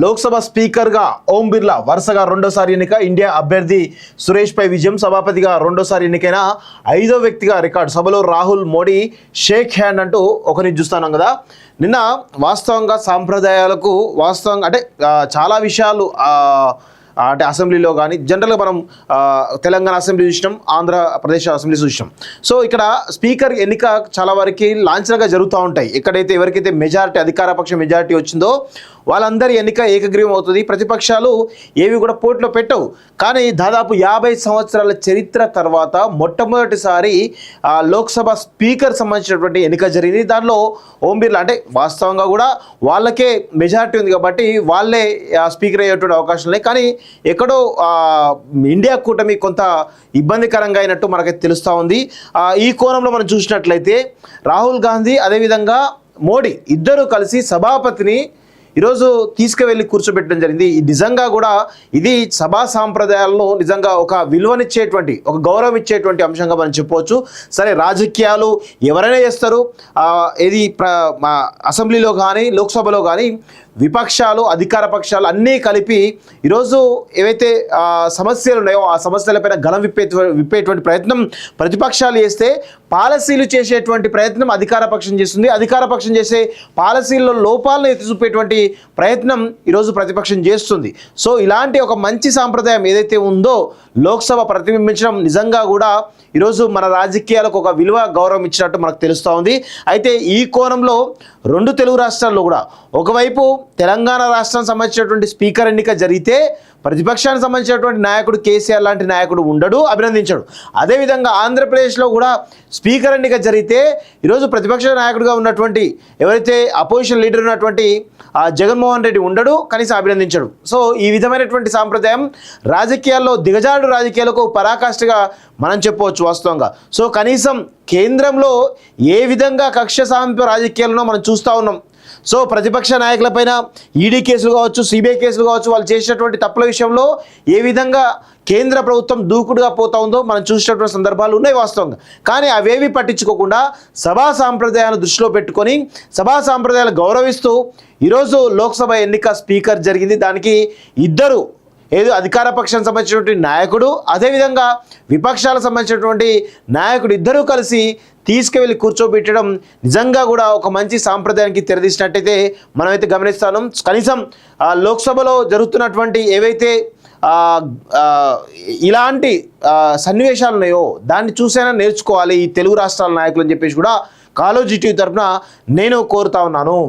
లోక్సభ స్పీకర్గా ఓం బిర్లా వరుసగా రెండోసారి ఎన్నిక. ఇండియా అభ్యర్థి సురేష్ పై విజయం. సభాపతిగా రెండోసారి ఎన్నికైన 5వ వ్యక్తిగా రికార్డు. సభలో రాహుల్ మోడీ షేక్ హ్యాండ్ అంటూ ఒకరిని చూస్తున్నాం కదా. నిన్న వాస్తవంగా సాంప్రదాయాలకు వాస్తవంగా అంటే చాలా విషయాలు అంటే అసెంబ్లీలో కానీ జనరల్గా మనం తెలంగాణ అసెంబ్లీ చూసినాం, ఆంధ్రప్రదేశ్ అసెంబ్లీ చూసినాం. సో ఇక్కడ స్పీకర్ ఎన్నిక చాలా వరకు లాంఛనంగా జరుగుతూ ఉంటాయి. ఎక్కడైతే ఎవరికైతే మెజారిటీ అధికార పక్ష మెజారిటీ వచ్చిందో వాళ్ళందరి ఎన్నిక ఏకగ్రీవం అవుతుంది. ప్రతిపక్షాలు ఏవి కూడా పోటీలో పెట్టవు. కానీ దాదాపు 50 సంవత్సరాల చరిత్ర తర్వాత మొట్టమొదటిసారి లోక్సభ స్పీకర్ సంబంధించినటువంటి ఎన్నిక జరిగింది. దానిలో ఓం బిర్లా అంటే వాస్తవంగా కూడా వాళ్ళకే మెజారిటీ ఉంది కాబట్టి వాళ్ళే స్పీకర్ అయ్యేటువంటి అవకాశం లేదు. కానీ ఎక్కడో ఇండియా కూటమి కొంత ఇబ్బందికరంగా అయినట్టు మనకైతే తెలుస్తూ ఉంది. ఈ కోణంలో మనం చూసినట్లయితే రాహుల్ గాంధీ అదేవిధంగా మోడీ ఇద్దరు కలిసి సభాపతిని ఈరోజు తీసుకువెళ్ళి కూర్చోబెట్టడం జరిగింది. నిజంగా కూడా ఇది సభా సాంప్రదాయాలను నిజంగా ఒక విలువనిచ్చేటువంటి ఒక గౌరవం ఇచ్చేటువంటి అంశంగా మనం చెప్పవచ్చు. సరే, రాజకీయాలు ఎవరైనా చేస్తారు. ఇది అసెంబ్లీలో కానీ లోక్సభలో కానీ విపక్షాలు అధికార పక్షాలు అన్నీ కలిపి ఈరోజు ఏవైతే సమస్యలు ఉన్నాయో ఆ సమస్యలపైన గలం విప్పేటువంటి ప్రయత్నం ప్రతిపక్షాలు చేస్తే, పాలసీలు చేసేటువంటి ప్రయత్నం అధికార పక్షం చేస్తుంది. అధికార పక్షం చేసే పాలసీల్లో లోపాలను ఎత్తి చూపేటువంటి ప్రయత్నం ఈరోజు ప్రతిపక్షం చేస్తుంది. సో ఇలాంటి ఒక మంచి సాంప్రదాయం ఏదైతే ఉందో లోక్సభ ప్రతిబింబించడం నిజంగా కూడా ఈరోజు మన రాజకీయాలకు ఒక విలువ గౌరవం ఇచ్చినట్టు మనకు తెలుస్తూ ఉంది. అయితే ఈ కోణంలో రెండు తెలుగు రాష్ట్రాల్లో కూడా ఒకవైపు తెలంగాణ రాష్ట్రానికి సంబంధించినటువంటి స్పీకర్ ఎన్నిక జరిగితే ప్రతిపక్షానికి సంబంధించినటువంటి నాయకుడు కేసీఆర్ లాంటి నాయకుడు ఉండడు, అభినందించాడు. అదేవిధంగా ఆంధ్రప్రదేశ్లో కూడా స్పీకర్ ఎన్నిక జరిగితే ఈరోజు ప్రతిపక్ష నాయకుడిగా ఉన్నటువంటి ఎవరైతే అపోజిషన్ లీడర్ ఉన్నటువంటి జగన్మోహన్ రెడ్డి ఉండడు, కనీసం అభినందించడు. సో ఈ విధమైనటువంటి సాంప్రదాయం రాజకీయాల్లో దిగజాడు రాజకీయాలకు పరాకాష్ఠగా మనం చెప్పవచ్చు వాస్తవంగా. సో కనీసం కేంద్రంలో ఏ విధంగా కక్ష సాధింపు రాజకీయాలను మనం చూస్తూ ఉన్నాం. సో ప్రతిపక్ష నాయకులపైన ఈడీ కేసులు కావచ్చు, సిబిఐ కేసులు కావచ్చు, వాళ్ళు చేసినటువంటి తప్పుల విషయంలో ఏ విధంగా కేంద్ర ప్రభుత్వం దూకుడుగా పోతా ఉందో మనం చూసినటువంటి సందర్భాలు ఉన్నాయి వాస్తవంగా. కానీ అవేవి పట్టించుకోకుండా సభా సాంప్రదాయాలను దృష్టిలో పెట్టుకొని సభా సాంప్రదాయాలు గౌరవిస్తూ ఈరోజు లోక్సభ ఎన్నిక స్పీకర్ జరిగింది. దానికి ఇద్దరు ఏదో అధికార పక్షానికి సంబంధించినటువంటి నాయకుడు అదేవిధంగా విపక్షాలకు సంబంధించినటువంటి నాయకుడు ఇద్దరూ కలిసి తీసుకువెళ్ళి కూర్చోబెట్టడం నిజంగా కూడా ఒక మంచి సాంప్రదాయానికి తెరదీసినట్టయితే మనమైతే గమనిస్తాం. కనీసం లోక్సభలో జరుగుతున్నటువంటి ఏవైతే ఇలాంటి సన్నివేశాలు ఉన్నాయో దాన్ని చూసైనా నేర్చుకోవాలి ఈ తెలుగు రాష్ట్రాల నాయకులు అని చెప్పేసి కూడా కాలోజీ టీవీ తరఫున నేను కోరుతా ఉన్నాను.